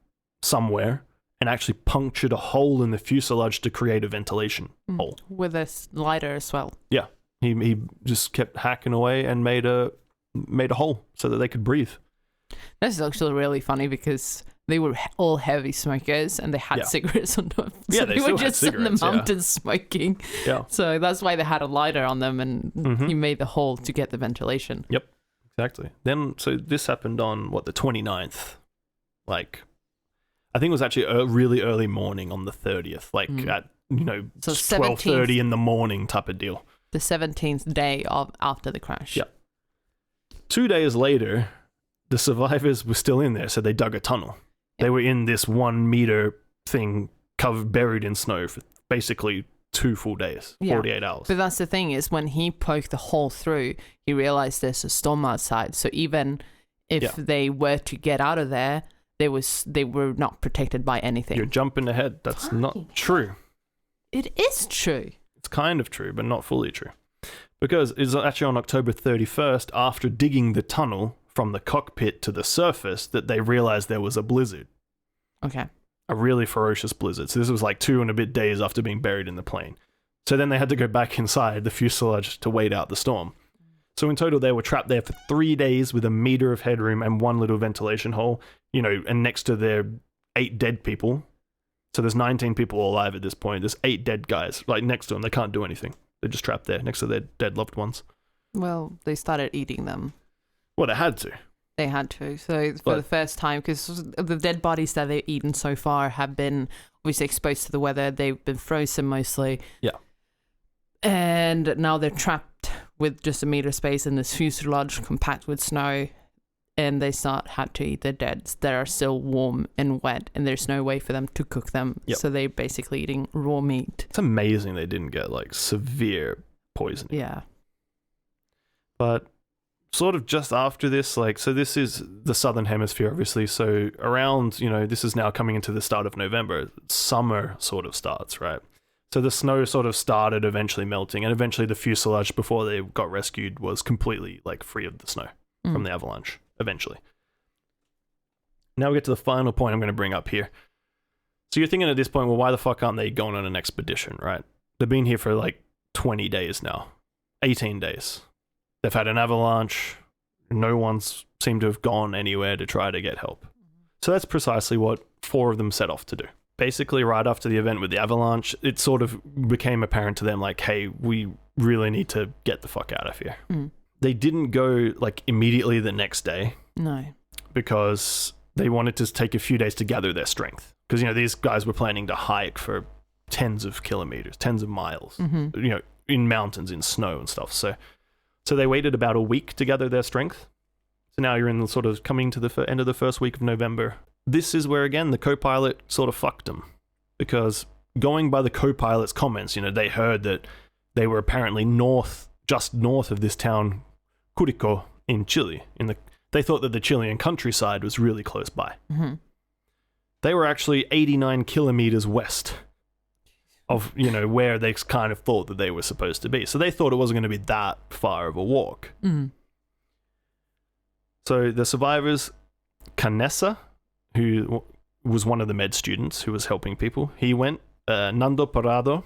somewhere and actually punctured a hole in the fuselage to create a ventilation hole. With a lighter as well. Yeah. He just kept hacking away and made a hole so that they could breathe. This is actually really funny because they were all heavy smokers and they had cigarettes on them. So they were just in the mountains smoking. Yeah. So that's why they had a lighter on them and he made the hole to get the ventilation. Yep. Exactly. Then, so this happened on, the 29th? I think it was actually a really early morning on the 30th, at, so 12:30 in the morning type of deal. The 17th day after the crash. Yeah. 2 days later, the survivors were still in there, so they dug a tunnel. They were in this 1 meter thing buried in snow for basically 2 full days, 48 hours. But that's the thing is when he poked the hole through, he realized there's a storm outside. So even if they were to get out of there, they were not protected by anything. You're jumping ahead. That's not true. It is true. It's kind of true, but not fully true. Because it's actually on October 31st, after digging the tunnel from the cockpit to the surface, that they realized there was a blizzard. Okay. A really ferocious blizzard. So this was 2 and a bit days after being buried in the plane. So then they had to go back inside the fuselage to wait out the storm. So in total, they were trapped there for 3 days with a meter of headroom and 1 little ventilation hole, and next to their 8 dead people. So there's 19 people alive at this point. There's 8 dead guys next to them. They can't do anything. They're just trapped there next to their dead loved ones. Well, they started eating them. Well, they had to. They had to. So for the first time, because the dead bodies that they've eaten so far have been obviously exposed to the weather. They've been frozen mostly. Yeah. And now they're trapped with just a meter space in this fuselage compact with snow. And they had to eat their deads that are still warm and wet. And there's no way for them to cook them. Yep. So they're basically eating raw meat. It's amazing they didn't get severe poisoning. Yeah. But sort of just after this, so this is the southern hemisphere, obviously. So around, this is now coming into the start of November. Summer sort of starts, right? So the snow sort of started eventually melting, and eventually the fuselage, before they got rescued, was completely free of the snow from the avalanche, eventually. Now we get to the final point I'm going to bring up here. So you're thinking at this point, well, why the fuck aren't they going on an expedition, right? They've been here for 20 days now, 18 days. They've had an avalanche. No one's seemed to have gone anywhere to try to get help. So that's precisely what 4 of them set off to do. Basically, right after the event with the avalanche, it sort of became apparent to them, hey, we really need to get the fuck out of here. They didn't go, immediately the next day. No. Because they wanted to take a few days to gather their strength. Because, these guys were planning to hike for tens of kilometers, tens of miles, in mountains, in snow and stuff. So they waited about a week to gather their strength. So now you're in the sort of coming to the end of the first week of November. This is where, again, the co-pilot sort of fucked them. Because going by the co-pilot's comments, they heard that they were apparently just north of this town, Curicó, in Chile. They thought that the Chilean countryside was really close by. Mm-hmm. They were actually 89 kilometers west of, where they kind of thought that they were supposed to be. So they thought it wasn't going to be that far of a walk. Mm. So the survivors, Canessa, who was one of the med students who was helping people, he went, Nando Parado,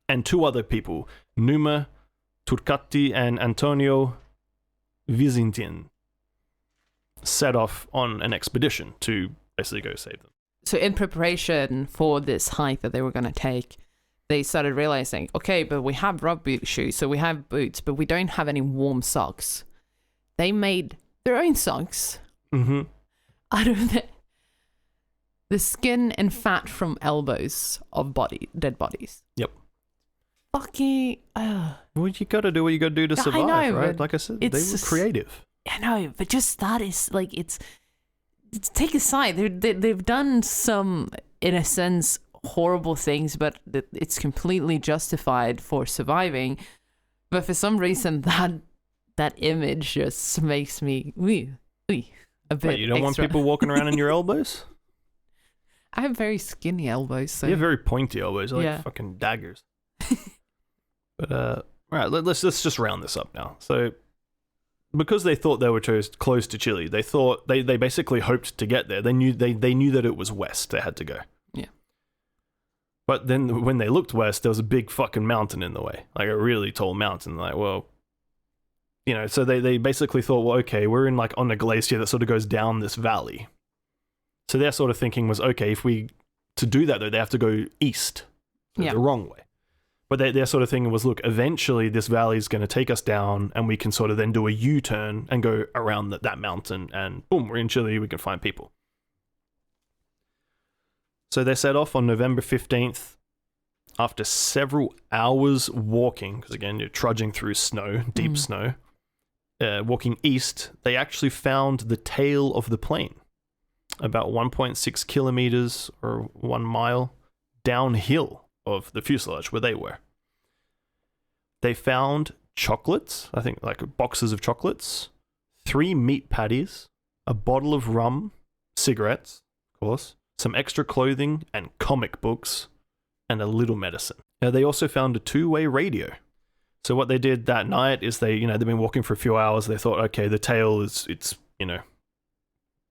and 2 other people, Numa Turcati and Antonio Vizintin, set off on an expedition to basically go save them. So in preparation for this hike that they were going to take, they started realizing, okay, but we have rugby shoes, so we have boots, but we don't have any warm socks. They made their own socks out of the skin and fat from elbows of dead bodies. Yep. Fucking... Well, you got to do what you got to do to survive, I know, right? Like I said, they were creative. I know, but just that is like it's take aside. They've done some, in a sense, horrible things, but it's completely justified for surviving. But for some reason, that image just makes me a bit. Wait, you don't want people walking around in your elbows? I have very skinny elbows, so You have very pointy elbows, like Yeah. fucking daggers. But all right, let's just round this up now. So, because they thought they were close to Chile, they thought they basically hoped to get there. They knew that it was west. They had to go. Yeah. But then when they looked west, there was a big fucking mountain in the way, like a really tall mountain. Like, well, so they basically thought, well, okay, we're in like on a glacier that sort of goes down this valley. So their sort of thinking was, okay, to do that though, they have to go east, the wrong way. But their sort of thing was, look, eventually this valley is going to take us down, and we can sort of then do a U-turn and go around that mountain, and boom, we're in Chile, we can find people. So they set off on November 15th. After several hours walking, because again, you're trudging through snow, deep snow, walking east, they actually found the tail of the plane, about 1.6 kilometers or 1 mile downhill of the fuselage where they were. They found chocolates, I think like boxes of chocolates, 3 meat patties, a bottle of rum, cigarettes, of course, some extra clothing and comic books, and a little medicine. Now, they also found a 2-way radio. So what they did that night is they've been walking for a few hours. They thought, okay, the tail it's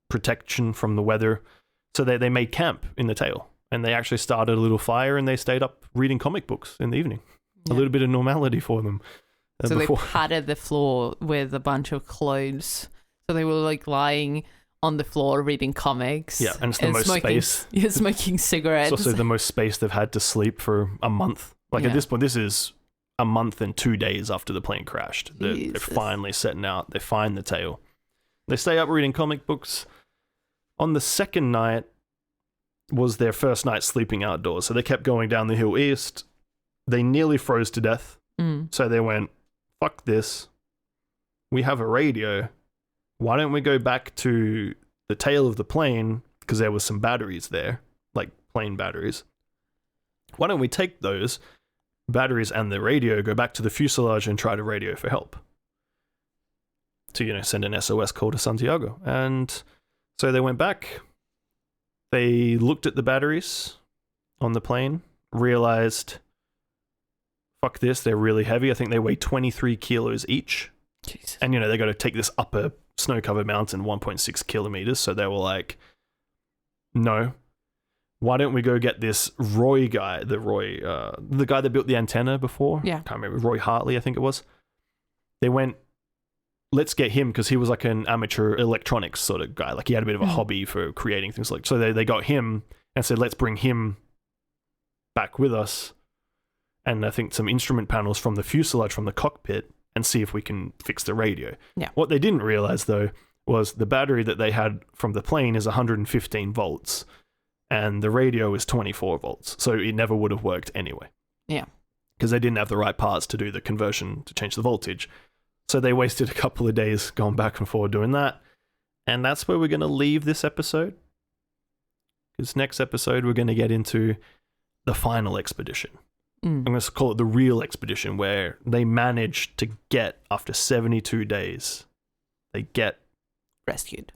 protection from the weather. So they made camp in the tail. And they actually started a little fire, and they stayed up reading comic books in the evening. A little bit of normality for them. So they padded the floor with a bunch of clothes. So they were like lying on the floor reading comics. Yeah, and it's the most space. Yeah, smoking cigarettes. It's also the most space they've had to sleep for a month. Like at this point, this is a month and 2 days after the plane crashed. They're finally setting out. They find the tail. They stay up reading comic books. On the second night was their first night sleeping outdoors. So they kept going down the hill east. They nearly froze to death. So they went, fuck this. We have a radio. Why don't we go back to the tail of the plane? Because there was some batteries there, like plane batteries. Why don't we take those batteries and the radio, go back to the fuselage and try to radio for help? To, send an SOS call to Santiago. And so they went back. They looked at the batteries on the plane, realized, fuck this, they're really heavy. I think they weigh 23 kilos each. Jesus. And, they got to take this upper snow-covered mountain 1.6 kilometers. So they were like, no. Why don't we go get this Roy guy, the guy that built the antenna before? Yeah. Can't remember, Roy Hartley, I think it was. They went, let's get him, because he was like an amateur electronics sort of guy. Like he had a bit of a hobby for creating things like. So they got him and said, let's bring him back with us. And I think some instrument panels from the fuselage, from the cockpit, and see if we can fix the radio. Yeah. What they didn't realize though was the battery that they had from the plane is 115 volts, and the radio is 24 volts. So it never would have worked anyway. Yeah. Because they didn't have the right parts to do the conversion to change the voltage. So they wasted a couple of days going back and forth doing that. And that's where we're going to leave this episode. Because next episode, we're going to get into the final expedition. I'm going to call it the real expedition, where they managed to get, after 72 days, they get rescued.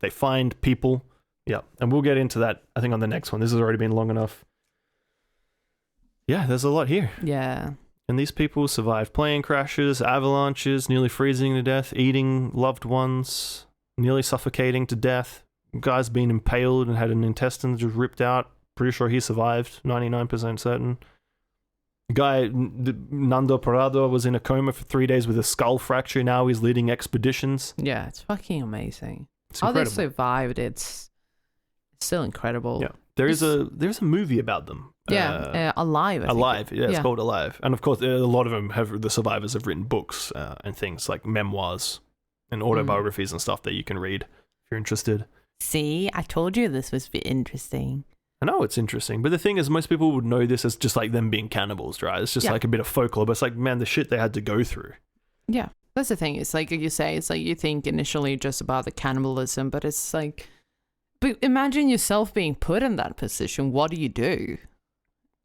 They find people. Yeah. And we'll get into that, I think, on the next one. This has already been long enough. Yeah, there's a lot here. Yeah. And these people survived plane crashes, avalanches, nearly freezing to death, eating loved ones, nearly suffocating to death. Guy's been impaled and had an intestine just ripped out. Pretty sure he survived, 99% certain. Guy, Nando Parado, was in a coma for 3 days with a skull fracture. Now he's leading expeditions. Yeah, it's fucking amazing. It's How incredible. they survived, it's still incredible. Yeah, there's a movie about them. Yeah, Alive. I think. Alive, yeah, it's called Alive. And of course, a lot of them the survivors have written books and things like memoirs and autobiographies and stuff that you can read if you're interested. See, I told you this was interesting. I know it's interesting, but the thing is, most people would know this as just like them being cannibals, right? It's just like a bit of folklore, but it's like, man, the shit they had to go through. Yeah. That's the thing. It's like you say, it's like you think initially just about the cannibalism, but it's like, but imagine yourself being put in that position. What do you do?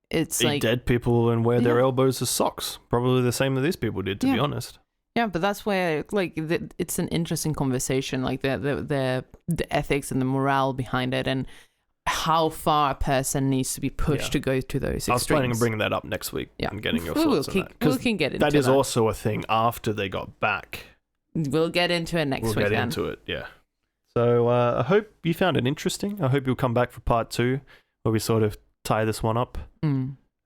It's Eat like dead people and wear their elbows as socks. Probably the same that these people did, to be honest. Yeah, but that's where like it's an interesting conversation, like the ethics and the morale behind it, and how far a person needs to be pushed to go to those extremes. I was planning on bringing that up next week and getting your thoughts on that. We can get into that. That is also a thing after they got back. We'll get into it next week. We'll get into it, yeah. So I hope you found it interesting. I hope you'll come back for part 2, where we sort of tie this one up.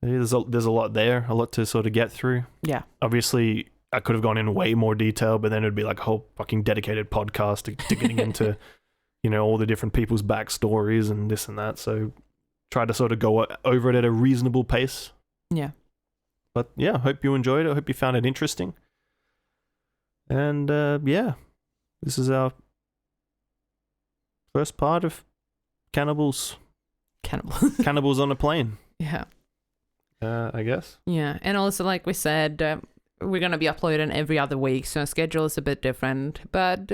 There's a lot there, a lot to sort of get through. Yeah. Obviously, I could have gone in way more detail, but then it'd be like a whole fucking dedicated podcast to getting into, all the different people's backstories and this and that. So try to sort of go over it at a reasonable pace. Yeah. But yeah, I hope you enjoyed it. I hope you found it interesting. And this is our first part of Cannibals. Cannibals on a plane. Yeah. I guess. Yeah. And also, like we said, we're going to be uploading every other week, so our schedule is a bit different. But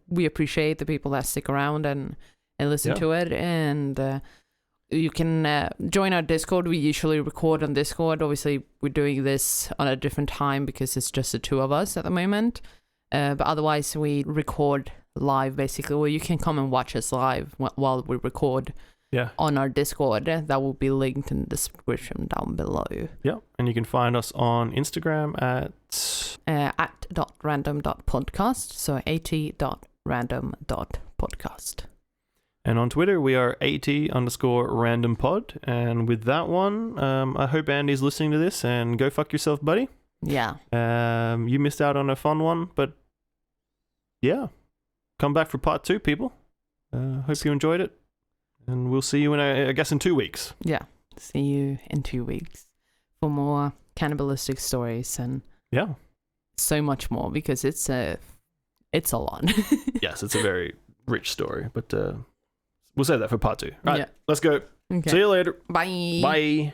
we appreciate the people that stick around and listen to it. And you can join our Discord. We usually record on Discord. Obviously, we're doing this on a different time because it's just the two of us at the moment. But otherwise, we record live, basically, where you can come and watch us live while we record. Yeah. On our Discord. That will be linked in the description down below. Yeah. And you can find us on Instagram at @random.podcast. So at.random.podcast. And on Twitter, we are at_randompod. And with that one, I hope Andy's listening to this, and go fuck yourself, buddy. Yeah. You missed out on a fun one, but yeah. Come back for part 2, people. Hope you enjoyed it. And we'll see you in 2 weeks. Yeah. See you in 2 weeks for more cannibalistic stories and so much more, because it's a lot. Yes, it's a very rich story, but we'll save that for part 2. All right, let's go. Okay. See you later. Bye. Bye.